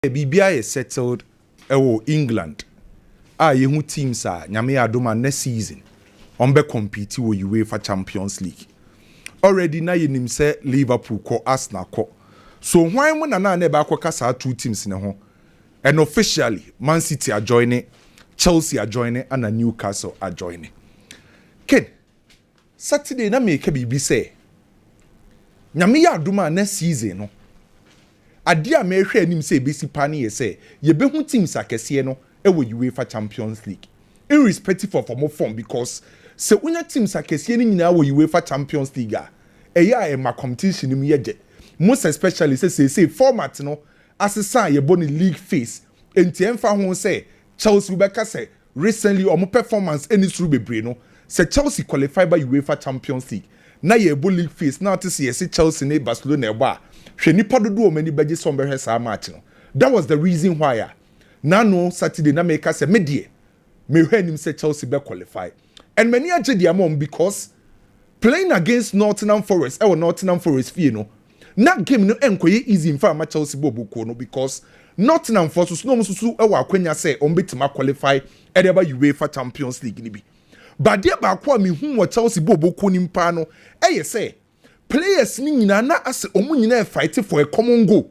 Bibia is settled England. Yehu teams are nyame adoma next season. Ombe compete with UEFA Champions League. Already na yenim say Liverpool ko Arsenal ko. So why when na neba ko kasa two teams ne ho. And officially Man City are joining, Chelsea are joining and Newcastle are joining. Ken Saturday na me ke bibi say nyame adoma next season no. Ade a me hwe anim say besi pani ye say ye behu teams akese no e wo UEFA Champions League irrespective of form because se unya teams akese ni nyina wo UEFA Champions League e ma competition ni yeje most especially say format no asesa ye boni league phase enti emfa ho say Chelsea beka say recently omo performance any through bebre no say Chelsea qualify by UEFA Champions League na ye bo league phase na to say Chelsea ne Barcelona e ba hwe nipa dodo o mani baje so mbehwe sa match no. That was the reason why no Saturday na make say me hwe nim say Chelsea be qualify and many agye dia mom because playing against Nottingham Forest Nottingham Forest fie no na game no enkoye easy in fa ma Chelsea bobuko no because Nottingham Forest no mususu akwanya say ombetima qualify e dey ba UEFA Champions League ni bi but dia ba kwa me hu wo Chelsea bobuko ni mpa no say players ni nyina na ase omu nyina fight for a common goal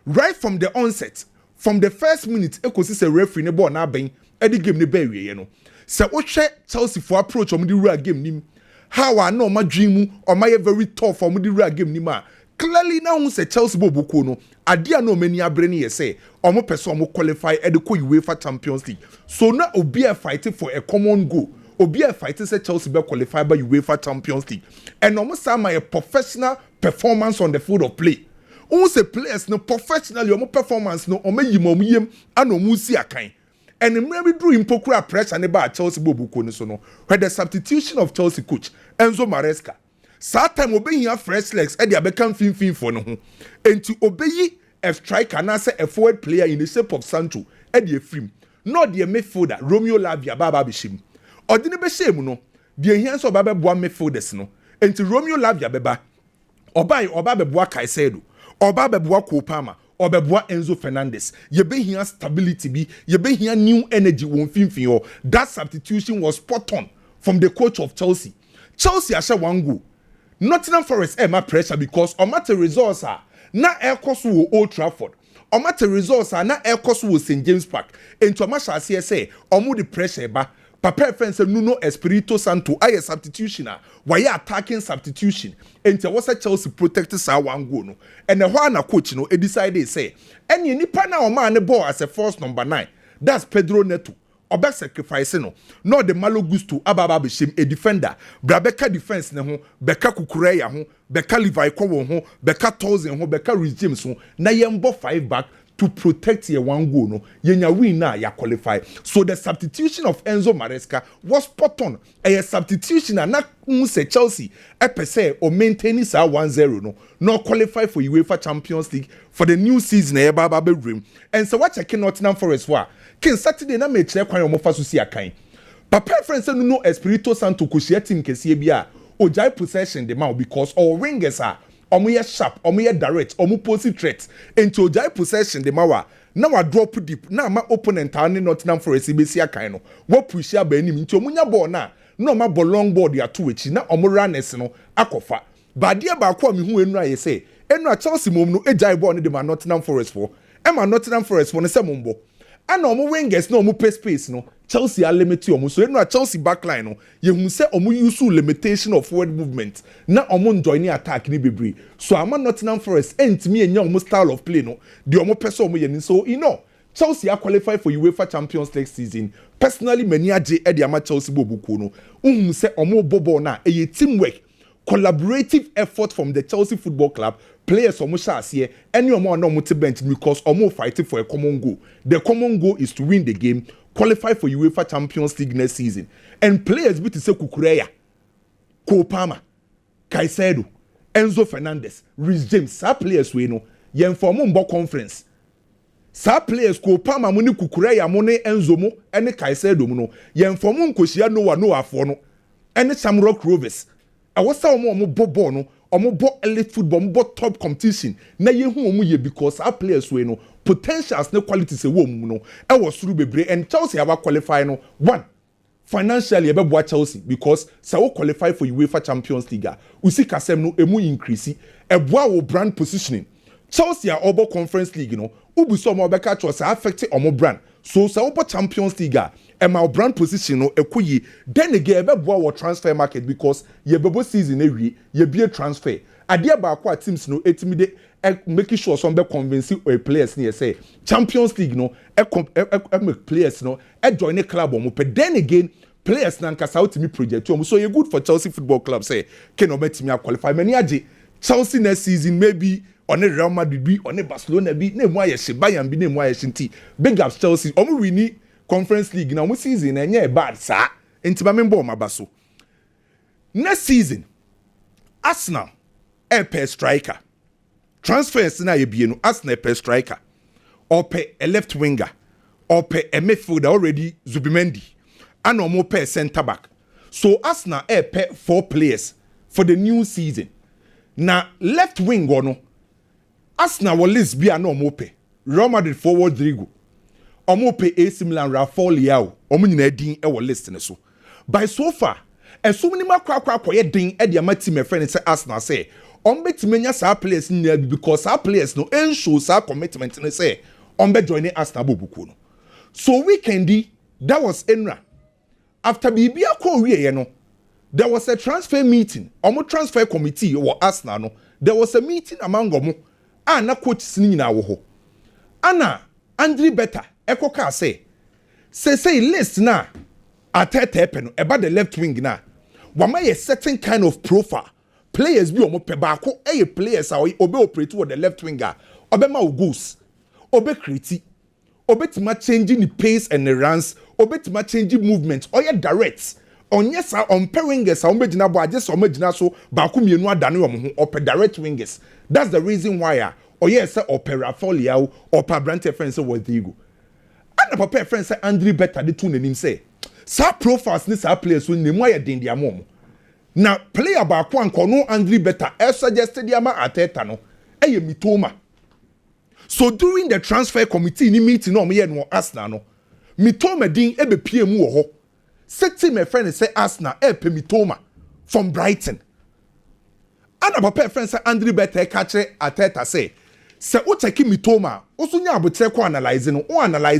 right from the onset from the first minute ekosi say referee ne ball na ben e di game ne ba wiye no say wo hwe Chelsea for approach omu di real game nim how I know my dream or my very tough omu di real game nim clearly now who say Chelsea bobuko no ade no many abreni ye say omu person omu qualify e de ko UEFA Champions League so na obi a fighting for a common goal obi a fighting say Chelsea be qualify by UEFA Champions League and almost some a professional performance on the field of play. Who say players no professionally omo performance no omo yim and omo si akan. And maybe drew impokura pressure ne ba Chelsea bobuko ni so no. Where the substitution of Chelsea coach Enzo Maresca. Sa time obeyi a fresh legs e dey become fin for no ho. Enti obeyi a striker na say a forward player in the shape of Sancho e dey free. No the midfielder Romeo Lavia baba bishim. Odini be shame no the hands of baba boa midfielders no enti Romeo Lavia beba oba beboa Caicedo oba beboa Kopama obeboa Enzo Fernandez ye be here stability bi ye be here new energy won finfin that substitution was spot on from the coach of Chelsea asha one goal Nottingham Forest ma pressure because o matter results na air course wo Old Trafford o matter results na air course wo St James Park enti o ma sha say omo the pressure ba Papa friends Nuno Espirito Santo aye substitution why attacking substitution enti was a Chelsea protect sa one goal no and the one coach no decided say any nipa na o man ne ball as a first number 9 that's Pedro Neto oba sacrifice no the Malo Gusto ababa be shame a defender brabeka defense ne ho beka kukureya ho beka Levi Kowo ho beka Thousand ho beka Rhys James ho na yembo 5 back to protect your one goal no yenya win na ya qualify so the substitution of Enzo Maresca was spot on a substitution na say Chelsea per se or maintaining sa 1-0 no qualify for UEFA Champions League for the new season e baba be dream and so what checking Nottingham Forest wa ken Saturday na me kire kwan o mo fa so si akan papa friends no Espirito Santo ko share team kese bia o jai possession the man because all wingers are omo ye sharp omo ye direct omo pose threat into ojai possession the mawa na wa drop deep na ma opponent ani Nottingham Forest besi akan no wo push ya ba anim nti omo nya ball na ma ball long ball ya to echi na omo runners no akofa ba dia ba kwa me hu enu aye say enu a Chelsea mom no ejai ball ne de ma Nottingham Forest for e ma Nottingham Forest for ne se mombo ana omo wingers na omo space no Chelsea are limited omo so enu a Chelsea backline no ye hu say omo use limitation of forward movement na omo join attack ni bebre so ama Nottingham Forest entimi enya omo style of play no the omo person omo ye so Chelsea are qualified for UEFA Champions League season personally many age e de ama Chelsea bobuko no hu say omo bobo na e teamwork collaborative effort from the Chelsea Football Club players omo sha ase any omo na omo te bench because omo fighting for a common goal the common goal is to win the game qualify for UEFA Champions League next season and players be to say Kukureya Kopama Caicedo Enzo Fernandez Rhys James sa players we no yen form mbo conference sa players Kopama mo ni Kukureya mo ne Enzo mo ene Caicedo mo no yen form nkohia no afo no ene Shamrock Rovers awasa omo bobo no omo elite football, omo top competition. Na ye hu omo ye because our players we no potentials ne qualities e wo mu no. E was through bebre and Chelsea have qualify no. One, financially ebe boa Chelsea because se wo qualify for UEFA Champions League. We see kasem no emu increase. E boa wo brand positioning. Chelsea are obo Conference League no. Ubu so omo beka cho se affect omo brand. So se obo Champions League and my brand position no ekoyi then again ebe boa wo transfer market because ye bebo season ewie ye be transfer ade ba akwa teams no etimi de making sure some be convince or players ne say Champions League no make players no join a club omo pe then again players na nkasa ultimate project so you good for Chelsea Football Club say can no betimi qualify many age Chelsea next season maybe on a Real Madrid bi on a Barcelona bi na mu aye Bayern bi na mu aye nti big up Chelsea omo wini Conference League now this season enye bad sa enti ba member mabaso next season Arsenal per striker transfers na ye bie no Arsenal per striker or per a left winger or per a midfielder already Zubimendi and no more per center back so Arsenal per 4 players for the new season na left wing no Arsenal will list be no more per Real Madrid forward Rodrigo omo pe AC Milan Rafael Leao omo nyina din e wo list ne so by so far so many makwa ye din e de ama team e friend say Arsenal say on betimenya sa players ni because our players no ensure sa commitment ne say on be join Arsenal bobuku no so weekendi that was Enra after bibia ko wie no there was a transfer meeting omo transfer committee wo Arsenal no there was a meeting among omo na coaches ni nyina wo ho ana Andre Better Ekoka say list na Ateta no about the left wing na wama a certain kind of profile players bi omo pe ba ko players a obe operate with the left winger obe ma goals obe create obe tima changing the pace and the runs obe tima changing movement oye direct onye sa on pair wingers a omo gina bo agese omo gina so ba ko mienu adane omo ho ope direct wingers that's the reason why oye say opera Foliao or Brante friends with Diego and papa friends say Andre Better the two name say sa profiles ni sa players when name why den dia mom na player ba ko anko no Andre Better suggested dia ma Ateta no Mitoma so during the transfer committee ni meeting no me no Arsenal no Mitoma din be pie mu wo ho seti my friend say Arsenal pe Mitoma from Brighton and papa friends say Andre Better catch Ateta say se o take Mitoma o so nya abotre ko analyze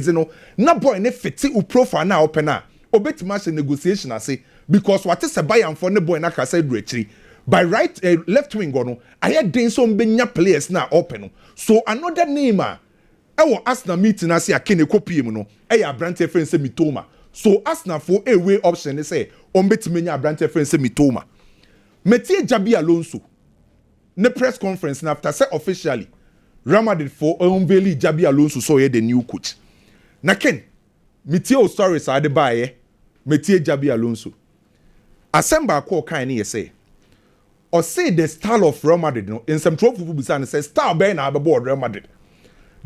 no na boy ne fiti u profile na open na obetima she negotiation ase because what is a Bayern for ne boy na ka say duachiri by right left wing no aye den so mbenya players na open no so another name e wo Arsenal meeting ase akene kopie mu no e ya Brante friend say Mitoma so Arsenal for a way option say ombetime nya Brante friend say Mitoma metie Jabi Alonso ne press conference na after say officially Real Madrid for Unveiled Jabi Alonso so ye the new coach. Na ken metie o stories ade baaye metie Jabi Alonso. Asemba ko kan ne say or say the style of Real Madrid no in some trophy people say style be na abebo Real Madrid.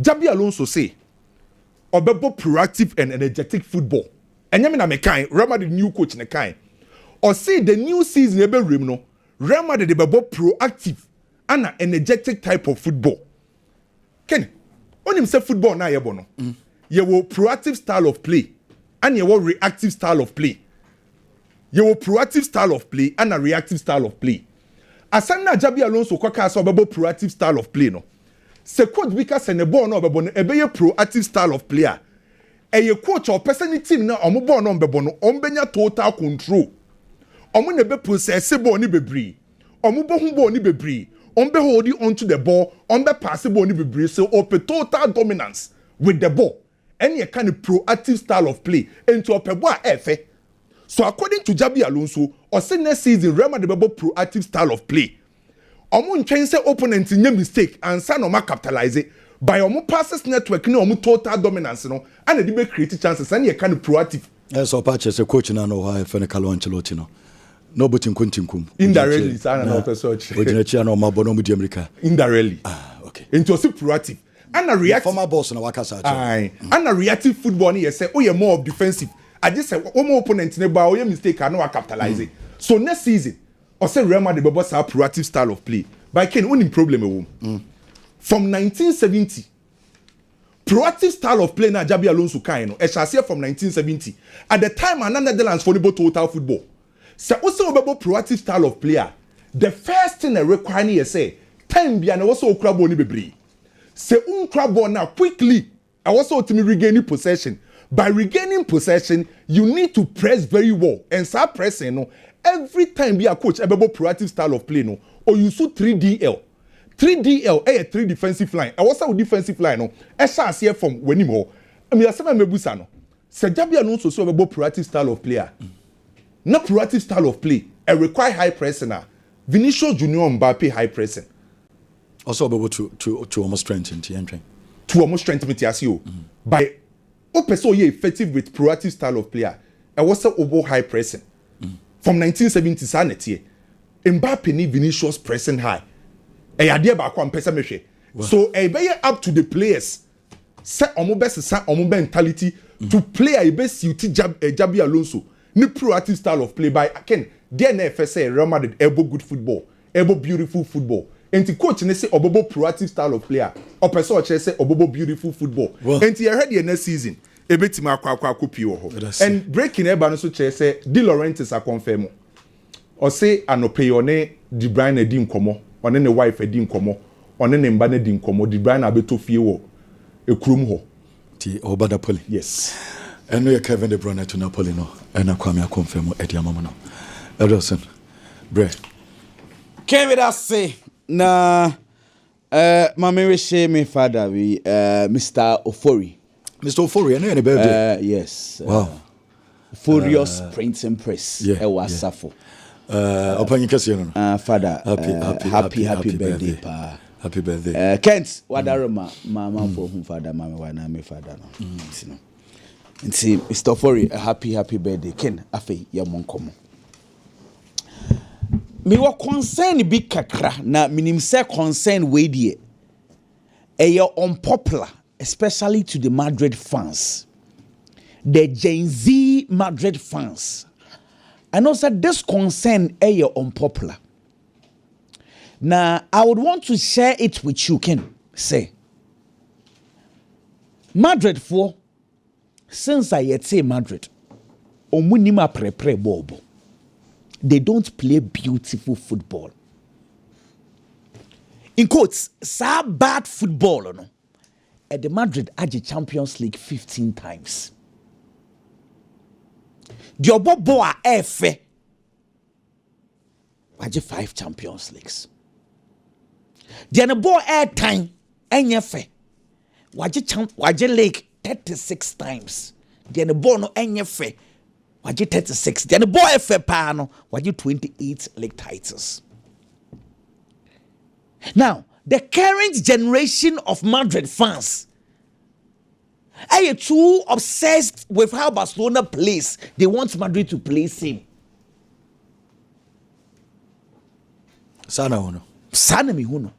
Jabi Alonso say obebo proactive and energetic football. Enyame na me kan Real Madrid new coach ne kan. Or say the new season ebe rem no Real Madrid bebo proactive and an energetic type of football. Ken, on him say football na yebo no. You will proactive style of play and you will reactive style of play. You will proactive style of play and a reactive style of play. Asanna Jabi Alonso kwaka so bebo proactive style of play no. Se coach bika se ne ball no bebo no ebe ye proactive style of player. E ye coach or person team na omo ball no bebo no ombenya total control. Omo ne be process ball ni bebre. Omo bo hu ball ni bebre. On be holding onto the ball, on be passing ball, so open total dominance with the ball. Any kind of proactive style of play into a peboa efe. So according to Jabi Alonso, or say next season, Real Madrid proactive style of play. Omo change say opponent in mistake and san no capitalize it by omo passes network no omo total dominance no and they be create chances and kind of proactive. Yes, so patch as a coach na no how for Carlo Ancelotti no. No but in kuntinkum. Indirectly, sana na research. Ojinachia no mabono mu di America. Indirectly. Okay. Into so proactive. And a reactive former boss na wakasa. And a reactive football ni say oh you more of defensive. I just say one more opponent ne ba oh you mistake I no capitalize it. So next season or say Real Madrid be boss a proactive style of play. But Ken, only problem from 1970. Proactive style of play na Jabi Alonso kind no. E shall say from 1970. At the time, the Netherlands football total football. So also about proactive style of player. The first thing I require is say time be and also crab on bebre. Say crab on now quickly. I also to me regaining possession. By regaining possession, you need to press very well and start pressing. No, every time be a coach about proactive style of play no, or you shoot 3DL. 3DL, a 3 defensive line. I was a defensive line, no. I shall see from when him. I mean, I said, I'm a busano. Sir Jabi Alonso so about proactive style of player. Not proactive style of play. I require high pressing. Vinicius Junior Mbappe high pressing. Also about to almost strength in TNT. To almost strength with Yasio. By open so ye effective with proactive style of player. I was a over high pressing. From 1970 sanity. Mbappe ni Vinicius pressing high. So be up to the players. Set on best mentality to play a best suited Jabi Alonso. Ni proactive style of play by again. DNFS Real Madrid able good football, able beautiful football. And the coach say obobo proactive style of player. Or person say obobo beautiful football. And the already next season. Ebetima kwa kopi ho. And breaking eba no so say Di Laurentiis a confirm. Or say anopeyone De Bruyne di nkomo. One ne wife edi nkomo one ne mba ne di nkomo De Bruyne abeto fie wo ekrum ho ti obada poli yes eno ye Kevin De Bruyne to Napoli no ena kwame confirm edi amamo no Ederson bre Kevin say na mama we share me father we Mr. Ofori eno ye birthday yes wow Furious Prince and Press yeah, Wasafo open no father happy birthday pa happy birthday Kent wadaroma mama for him father mama wa na me father no nti Mr. Ofori happy birthday Ken afi ya monkomo me wa concern bi kakra na minim say concern we die e unpopular especially to the Madrid fans the Gen Z Madrid fans. I know that this concern is unpopular. Now, I would want to share it with you, Ken. Say, Madrid for since I yet say Madrid, omunima pre bobo. They don't play beautiful football. In quotes, so bad football, no. At the Madrid, I the Champions League 15 times. The Obobo a efe. Waje 5 Champions Leagues. The Anabo air time enyefe. Waje league 36 times. The Anabo no enyefe. Waje 36. The Anabo efe pa no waje 28 league titles. Now, the current generation of Madrid fans are too obsessed with how Barcelona plays. They want Madrid to play same. Sana mi huno.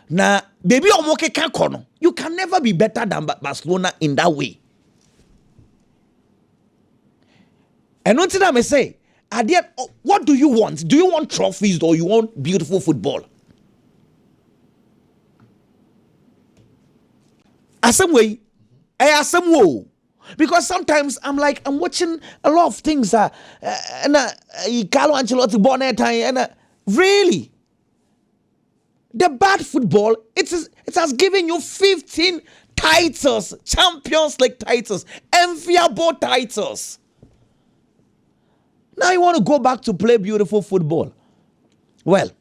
Na baby omoke kan kono. You can never be better than Barcelona in that way. And one thing I may say, what do you want? Do you want trophies or you want beautiful football? Some way, some wo. Because sometimes I'm watching a lot of things. Carlo Ancelotti bonnet and really, the bad football. It has given you 15 titles, Champions League titles, enviable titles. Now you want to go back to play beautiful football. Well,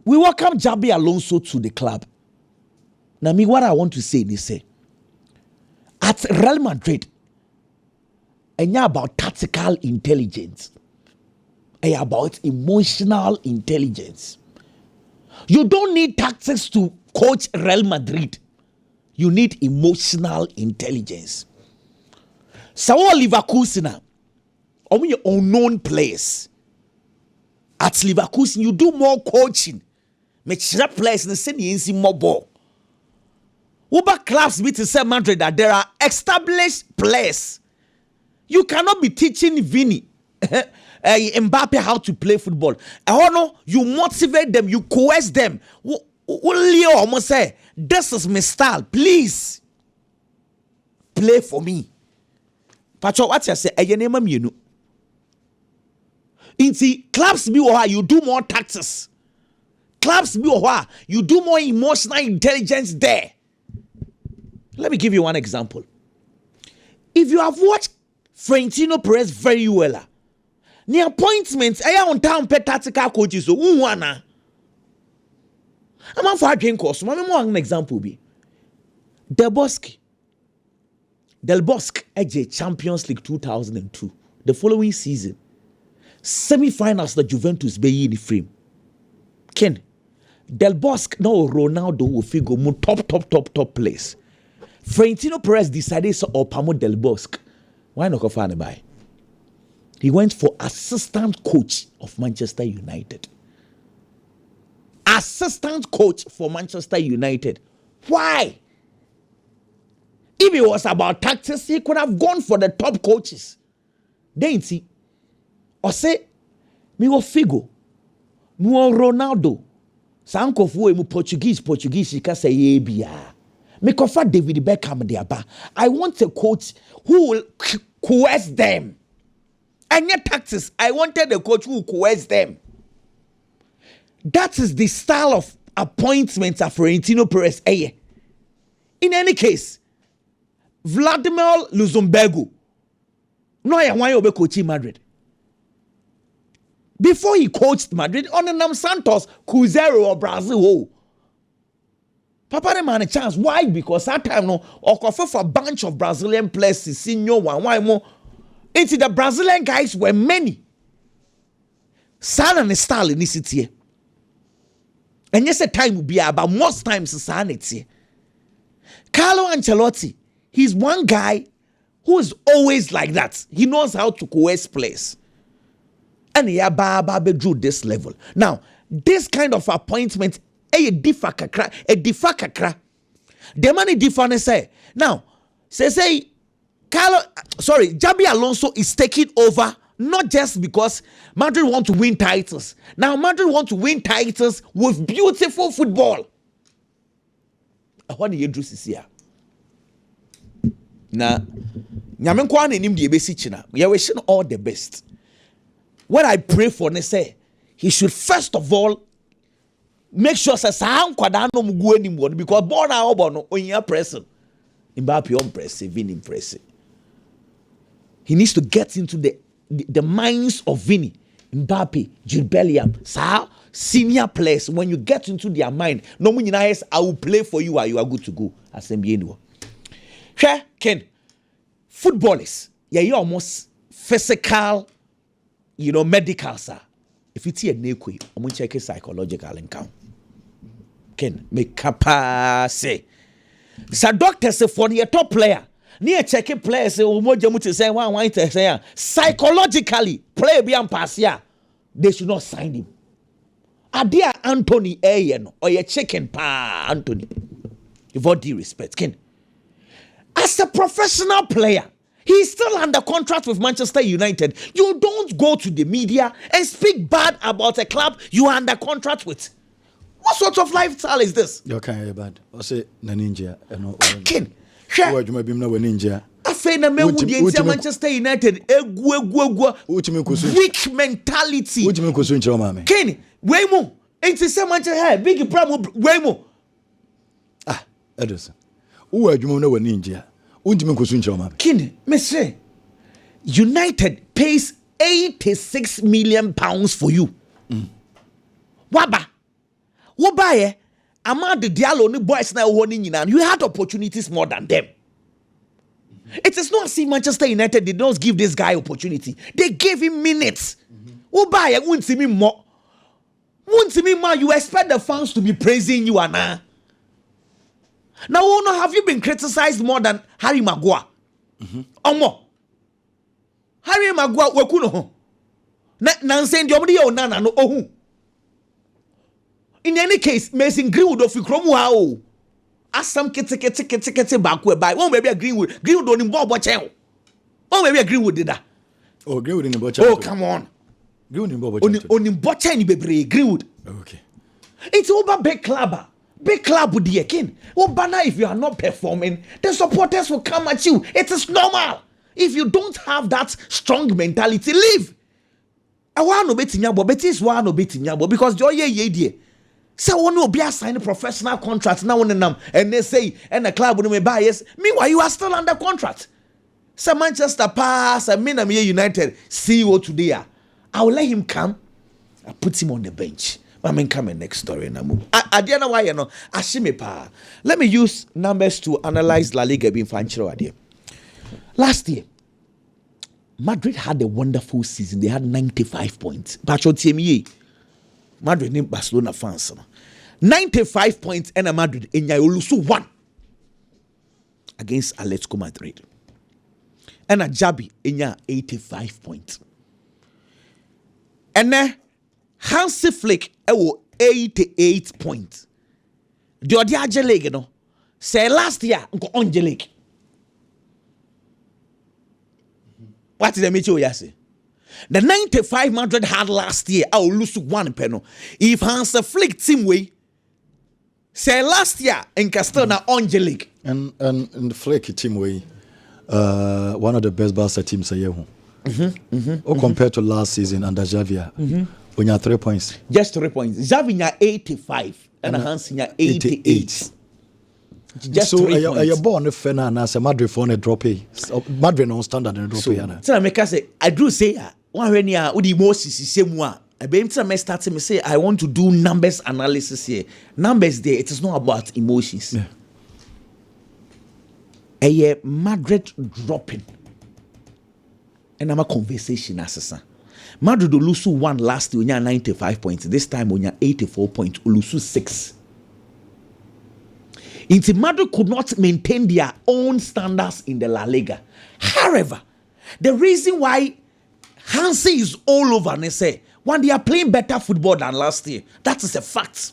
we welcome Jabi Alonso to the club. Now, what I want to say is, at Real Madrid, and about tactical intelligence, and about emotional intelligence. You don't need tactics to coach Real Madrid. You need emotional intelligence. So, Leverkusen, your unknown players. At Leverkusen, you do more coaching. Make sure players in the same more ball. Uber clubs meet to say Madrid that there are established players. You cannot be teaching Vini Mbappe how to play football. No, you motivate them, you coerce them. Leo almost say, this is my style. Please play for me. Pacho, what you say? In the clubs be you do more tactics. Clubs be you do more emotional intelligence there. Let me give you one example. If you have watched Florentino Perez very well, the appointments on town pet tactical coaches so una. I'm on for a drink course. An example be Del Bosque, Champions League 2002. The following season, semi-finals the Juventus be in the frame. Ken Del Bosque no Ronaldo will figure more top place. Florentino Perez decided to promote Del Bosque. Why not go find a buy? He went for assistant coach of Manchester United. Assistant coach for Manchester United. Why? If it was about tactics, he could have gone for the top coaches. Then see, or say, me wo Figo, me wo Ronaldo, sanko fuwe mu Portuguese, he can say yebia. Me kofa David Beckham diaba. I want a coach who will coerce them. And yet tactics, I wanted a coach who will coerce them. That is the style of appointments of Florentino Perez. In any case, Vladimir Luxemburgo, no, I want to coach Madrid. Before he coached Madrid, on the name Santos, Cruzeiro or Brazil. Papa de man a chance. Why? Because that time no, or for a bunch of Brazilian players, senior one. Why more? Into the Brazilian guys were many. San and style in this city. And yes, a time will be about most times sanity. Carlo Ancelotti, he's one guy who is always like that. He knows how to coerce players. And he drew this level. Now, this kind of appointment, a differ kakra. The money differ say. Now, say Xabi Alonso is taking over. Not just because Madrid want to win titles. Now Madrid want to win titles with beautiful football. I want to introduce here. Now, nyame kwa na nim de ebesi china. We wish all the best. What I pray for ne say, he should first of all make sure say sa nkwada no mgu anim won because born na obo no onya pressing. Mbappe on press, Vini impressive. He needs to get into the minds of Vini, Mbappe, Jude Bellingham, senior players. When you get into their mind, no one says, I will play for you, you are good to go. As NBA. Ken, footballers, you're almost physical, medical, sir. If it's a nekwe, I'm going to check a psychological encounter. Ken, make capacity. Sir, doctor say for the top player. Near checking players say psychologically player be pass they should not sign him. Adia Antony or your chicken pa Antony. With all due respect, Ken. As a professional player, he's still under contract with Manchester United. You don't go to the media and speak bad about a club you are under contract with. What sort of lifestyle is this? You're kind of bad. I say Ninja. Ken. Ninja. I say na me would the Manchester United weak mentality. Ken, way more. Ain't say Manchester big problem way more. Edison. Who are you Ninja? Ken, me say United pays £86 million for you. Waba. Wobaye. Among the Diallo boys now winning, you had opportunities more than them. It is not as if Manchester United did not give this guy opportunity. They gave him minutes. Wobaye won't see me more. Won't see me more. You expect the fans to be praising you, Anna. Now, have you been criticized more than Harry Maguire? Or more? Harry Maguire, wekuno. Nansen diomdi o nana no ohu. In any case, Mason Greenwood of Ikromu how. As some kete back where by one maybe a Greenwood. Greenwood on him Bob Channel. Oh, maybe a Greenwood did that. Oh, Greenwood in the bottom. Oh, come on. Greenwood in the bottom. Only botcha ni bebre Greenwood. Okay. It's over big club. Big club with the again. Oh, banner, if you are not performing, the supporters will come at you. It is normal. If you don't have that strong mentality, leave. I want to bet in your but it's one no bet in your because joy ye. So one will be assigned a professional contract now and they say and the club will buy yes. Meanwhile, you are still under contract. So Manchester pass and Minam United CEO today. I will let him come. I put him on the bench. I mean, come in next story and I move. I don't know why you know. Ashime. Let me use numbers to analyze La Liga being fanchero idea. Last year, Madrid had a wonderful season. They had 95 points. Madrid named Barcelona fans. 95 points and a Madrid in Yayolusu won against Atletico Madrid. And a Jabi in 85 points. And then Hansi Flick 88 points. The Odiaje League, no? Say last year, on the league. What did I make you say? The 95 Madrid had last year, I will lose one penal. If Hansi Flick team way, say last year in Castelna on the league. And the Flick team way, one of the best Barca teams a year. Or compared to last season under Javier, when you have 3 points. Just 3 points. Javier 85 and Hansi 88. Just so 3 points. You're born a fan and as a Madrid for a drop. Madrid on standard and drop. So I make us say, I do say, one when you are with the most same one. I be able to start to say, I want to do numbers analysis here. Numbers there, it is not about emotions. A Madrid dropping. And I'm a conversation assassin. Madrid Ulusu won last year, 95 points. This time, we 84 points. Ulusu 6. Inti Madrid could not maintain their own standards in the La Liga. However, the reason why Hansi is all over and say, when they are playing better football than last year, that is a fact.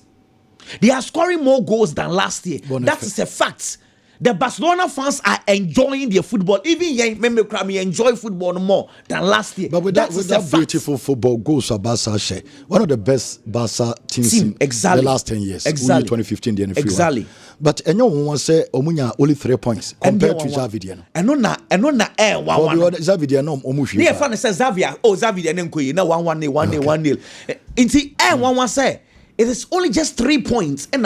They are scoring more goals than last year. That is a fact. The Barcelona fans are enjoying their football. Even we enjoy football more than last year. But with that beautiful football goals for Barca share, one of the best Barca teams in the last 10 years. Exactly. 2015, the NFL. Exactly. But anyone wants to say Omunya only 3 points compared to Xavi. And no Xavi no Omushi. Near fan says Xavi. Oh, Xavi and Nkoyi. Now 1-1. Inti 1-1 say. It is only just 3 points, and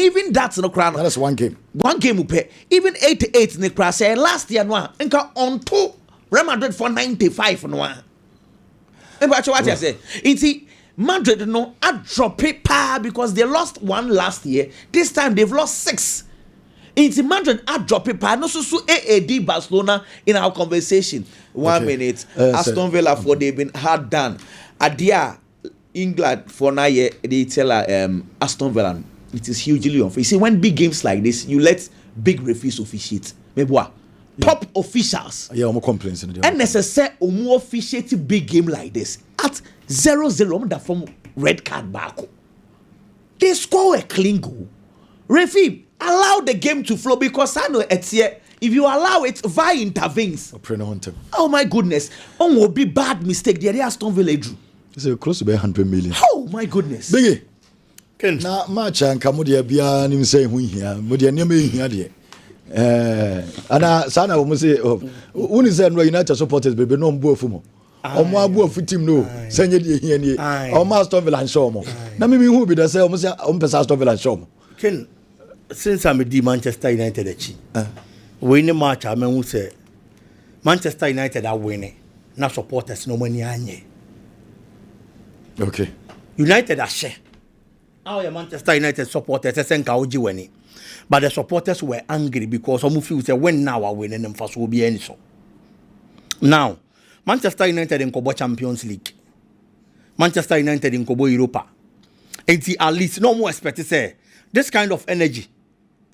even that's no crown. That's one game. One game will pay. Even 88 in the crash. Last year, no, and on 2 Real Madrid for 95 no. And what I say? It's Madrid no a drop it because they lost 1 last year. This time they've lost 6. It's Madrid a drop it no so AAD Barcelona in our conversation. 1 minute. Aston Villa for they've been hard done. Adia. England for now they tell Aston Villa it is hugely unfair. You see, when big games like this, you let big referees officiate. Maybe what? Top officials. Yeah, I'm complaints. Unnecessary officiate big game like this at 0-0 from red card back. They score a clean goal. Referee allow the game to flow because I know it's here. If you allow it, VAR intervenes. Oh my goodness! On will be bad mistake. The Aston Villa drew. It's close to 100 million. Oh my goodness. Biggie. Na match and Camudia Bia nim say who here. Mudia name here there. Ana sana we say who is United supporters baby no mbo fumo. Omo abu fu team no. Sanye die here ni. Omo Aston Villa show mo. Na me who be the say omo say omo pesa Aston Villa show mo. Ken since I'm di Manchester United achi. We in match I mean who say Manchester United are winning. Na supporters no money anye. Okay. United are share. Our Manchester United supporters say winning. But the supporters were angry because some feel say when now are winning them first will be any so. Now, Manchester United in Kobo Champions League. Manchester United in Kobo Europa. And at least no more expect to say this kind of energy,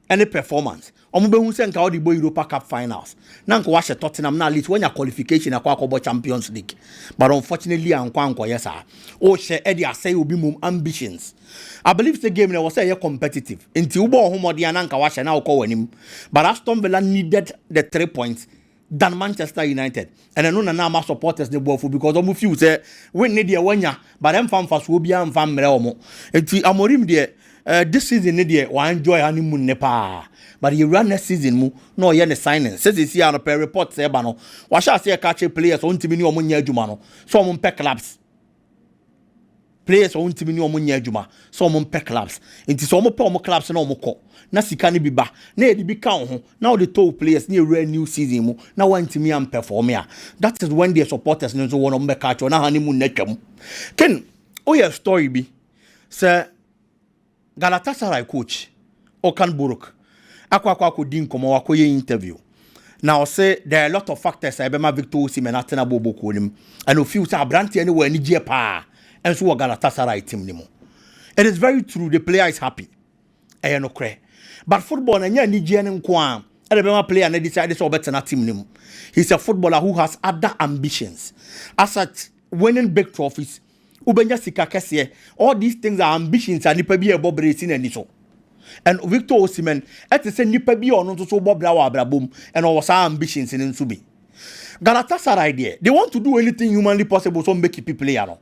any performance. Omube who say nka the boy Europa Cup finals. Na nko washe Tottenham na at least when your qualification akwa Kobo Champions League. But unfortunately anko yes sir. O she Eddie say obi mum ambitions. I believe the game was say competitive. Until ubo homodi na nka washe na uko wanim. But Aston Villa needed the 3 points. than Manchester United. And I know na ma supporters the ball for because omo feel say win need the wanya, but them fan fast will be am fan mre omo. Enti Amorim de this season need the wa enjoy honeymoon ne pa. But you run next season mu no ye ne signing. Says this year no per report say ba no. Wa sha say catch players on timi ni omo nya adwuma no. So omo pe clubs. Players on timi ni omo nya adwuma. So omo pe clubs. Enti so omo pe omo clubs na omo kọ. Na sika ni biba na edi bi kan ho na the top players na a new season mu na wantimi am perform ya. That is when their supporters no so won on catch na honeymoon na twam. Ken oya story bi say Galatasaray coach Okan Buruk akwa din komo wakoye interview. Now say there are a lot of factors I be ma Victor Osimhen atena boboko nim and o feel say abrante any we ani je pa and so Galatasaray team ni mo. It is very true, the player is happy. I no cry. But football na nya ni je ne nko a e be ma player na decide say obetena team ni mo. He's a footballer who has other ambitions. As at winning big trophies, ubenya sika kese, all these things are ambitions and nipa bi e bobre si na ni so. And Victor Osimhen, et say nipa bi ono so bobra wa abrabom and our ambitions in nso bi. Galatasaray there, they want to do anything humanly possible so make people player no.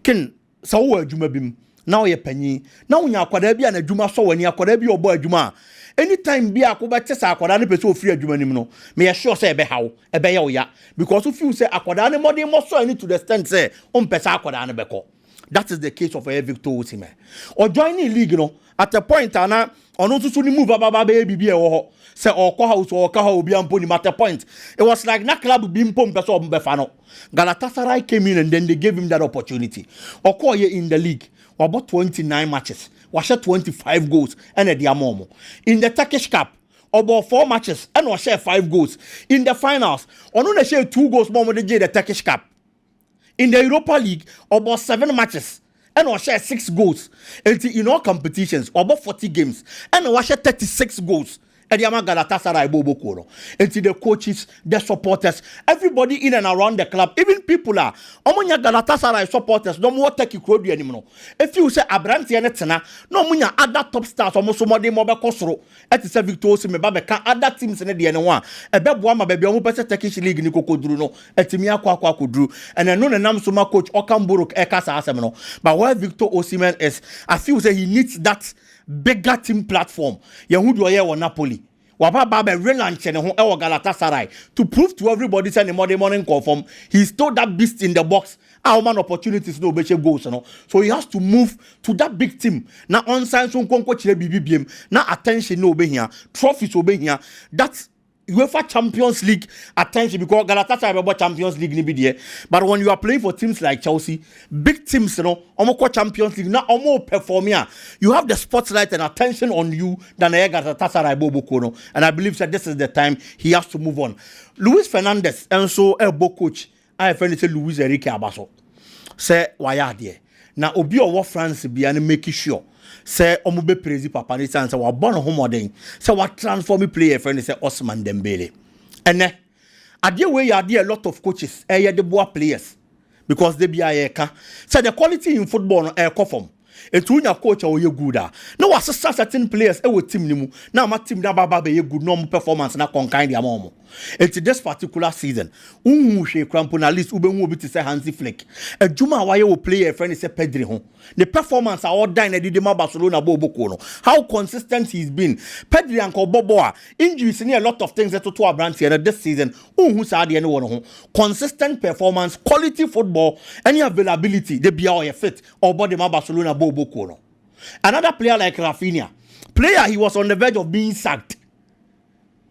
Ken so wo adwuma bim. Now ye panyi. Now nya akwada bi na adwuma so wani akwada bi obo adwuma. Anytime bi akoba tesa akwada ne pese ofiri adwuma nim no, me ye sure say e be hawo, e be ye oya because if you say akwada ne modern mo so any to the extent say on pesa akwada ne beko. That is the case of Victor Osimhen. Or joining league no at a point ana ono so ni move baba baby e wo ho say okọ house or ka obi ampo ni at a point. It was like na club bi mpo pese obembefa no. Galatasaray came in and then they gave him that opportunity. Okọ ye in the league about 29 matches. Was 25 goals and a diamomo. In the Turkish Cup, about 4 matches and was 5 goals. In the finals, on share 2 goals more than the Turkish Cup. In the Europa League, about 7 matches and was 6 goals. And in all competitions, about 40 games and was 36 goals. And Galatasaray Boboko. And the coaches, the supporters, everybody in and around the club, even people are omonya Galatasaray supporters, no more take you anymore. If you say Abranti and Etna, no munya other top stars, almost somebody more Kosro, at the Victor Osimhen Babeka, other teams in the N1, a Bebuama baby, almost better Turkish league in Koko Druno, at Timia Kwakwa Kudru, and I know the name Suma coach Okan Buruk Ekasa Asemino. But where Victor Osimhen is, I feel that he needs that bigger team platform. Yahudu Oye or Napoli. Wapa Baba relaunch and Galatasaray to prove to everybody that the morning conform. He stole that beast in the box. Our man opportunities no beche goals no. So he has to move to that big team. Na on sign so konko chile BBM. Na attention no be here. Trophies obey here. That's UEFA Champions League attention because Galatasaray about Champions League ni be there. But when you are playing for teams like Chelsea, big teams, you know, almost Champions League, now almost perform here. You have the spotlight and attention on you than Galatasaray Bobokono. And I believe that this is the time he has to move on. Luis Fernandez and so Elbow coach, I friend say Luis Enrique Abaso. Say why are there? Now Obi or France be and make sure. Say omube prezi papa ni say wa born homoden say wa transform player friend say Osman Dembele ene ade wey ya dey a lot of coaches the boa players because they be ayeka say the quality in football no conform etunya coach o ye good na wa certain players we team ni mu na ma team da baba be ye good no performance na conkin dia mo it's this particular season unhu hwe crampo na list ubenhu obi to say Hansi Flick adwuma wa ye wo player friend say Pedri ho the performance are all dying na did Barcelona Boboko no how consistent he's been Pedri and Boboa injuries in a lot of things that to Abrante here this season unhu sa de no ho consistent performance quality football any availability they be all fit or body Barcelona Boboko no another player like Rafinha player he was on the verge of being sacked.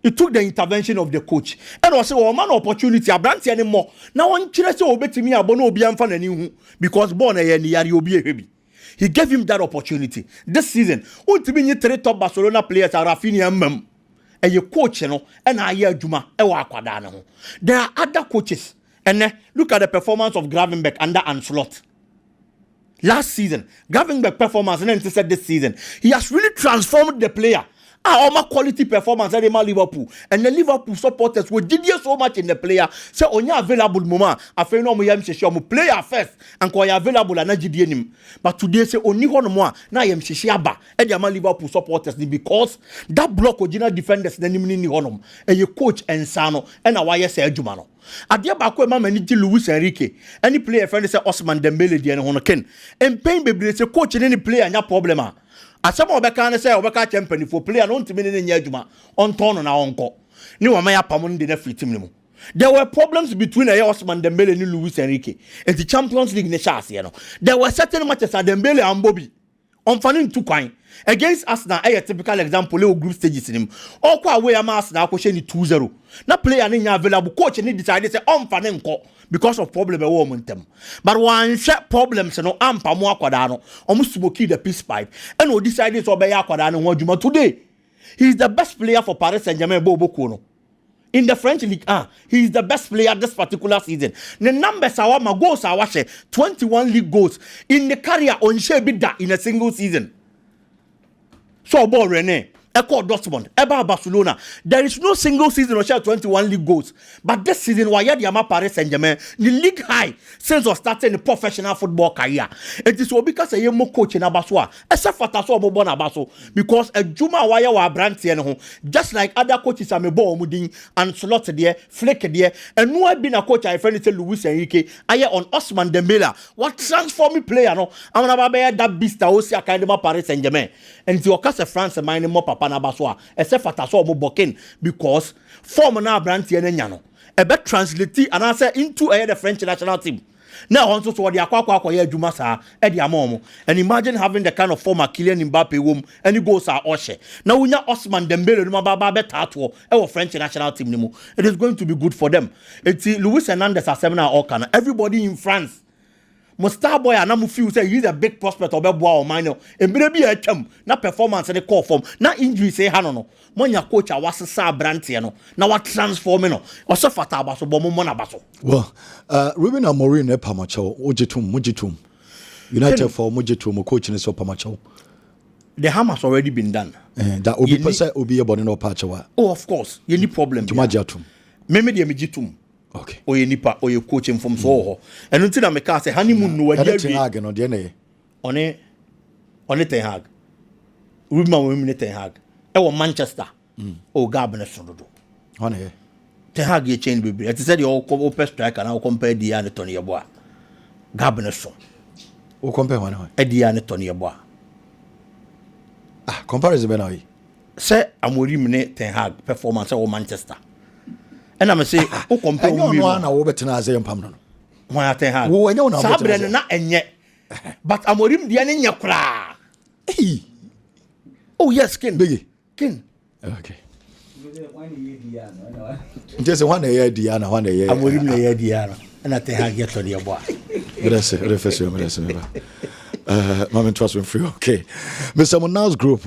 It took the intervention of the coach. And also, oh man, opportunity. I branch anymore. Now, one chile say obey me. I bono obi amfa na nihu because born a yari yari obi heavy. He gave him that opportunity this season. Ultimately, you 3 top Barcelona players are Rafinha and and your coach, you know, and I hear Juma. There are other coaches, and look at the performance of Gravenberch under Ancelotti. Last season, Gravenberch performance, and then said this season, he has really transformed the player. all my quality performance at my Liverpool. And the Liverpool supporters were did so much in the player. Say on your available moment, I feel no more player first and quite available and him. But today say only one more. Now I am Shishiaba and the Liverpool supporters because that block original defenders then in honum and your coach and Sano and a wire say Jumano. Adia bakwe mama ni Luis Enrique. Any player friend say Osman Dembele di and Ken. And pain baby say coach in any player and your problem. Asama obeka say obeka champion for player no ntimi ne nya adwuma on turn na onko. Ni wa maya pamon de na free team ni mu. There were problems between Osman Dembele and Luis Enrique. In the Champions League ne chance you know. There were certain matches at Dembele and Bobby. On fanning two kwan against Arsenal a typical example o group stages nim. All kwa away am Arsenal ko she ni 2-0. Na player ni nya available coach ni decide say on fanning nko because of problem e wo montem. But one share problems no ampa mo akwada no. Omo smoky the peace pipe. And we decided to obey akwada no adwuma today. He is the best player for Paris Saint-Germain Bobo no. In the French league, he is the best player this particular season. The numbers are my goals are 21 league goals in the career on Shebida in a single season. So ball Rene, Echo Dortmund, Eba Barcelona. There is no single season on share 21 league goals. But this season, why Yama Paris Saint-Germain, the league high since was starting the professional football career. It is because a young coach in Abaswa, except for Tasso Bobon Abaso, because a Juma Waya wa brand just like other coaches are Mebo Mudin and Slot there, Flick there, and no have been a coach I friend Luis Enrique, I on Osman Dembele. What transforming player no? I'm gonna bear that beast Osia Academy Paris Saint-Germain. And to Ocasa France and mine more Papa Nabaswa, except for Tasso Bobokin, because former now brand Tiano. A bet translate and answer into the French national team. Now also to the Aqua Jumasa, Eddie Amomo, and imagine having the kind of former Kylian Mbappe womb and he goes are Oshe. Now we know Osman Dembele, Mababa Tato, our French national team. It is going to be good for them. It's Luis Hernandez as seminar Okana. Everybody in France. Star boy and I'm feel say he's a big prospect of Beboa or minor. And maybe a chum, not performance and a call form, not injury say Hanono. When your coach was a sa brantiano, now what transforming or so fatabaso bomona baso. Well, Ruben Amorim Pamacho, Mujitum. United for Mujitum, coaching is so Pamacho. The harm has already been done. That will be percent will be about no patchawa. Oh, of course, you need problem. To Majatum. Maybe the Mijitum. Okay. Or you nipa or you coaching from Soho. And until I make say honeymoon no idea. On DNA. On it Hag. Women Ten Hag. Ewa Manchester. Oh Gabon Sonodo. On here. Ten Hag ye change baby. It said you all strike and I'll compare the Antony Aboa. Gabon son. Oh compare one. Eddie Antony Aboa. Comparison Benoi. Say Amorim Ten Hag performance or Manchester. And I'm say, who compare no one over Tenaze Pamno. Why Ten Hag? Who I know now. Sabre na enye. But Amorim the anya kra. Oh yes, King. Biggie. King. Okay. Just one year Diana, 1 year. Amorim na year Diana. And I Ten Hag get to the boy. That's it. Refresh your Moment trust me free. Okay. Mr. Monal's group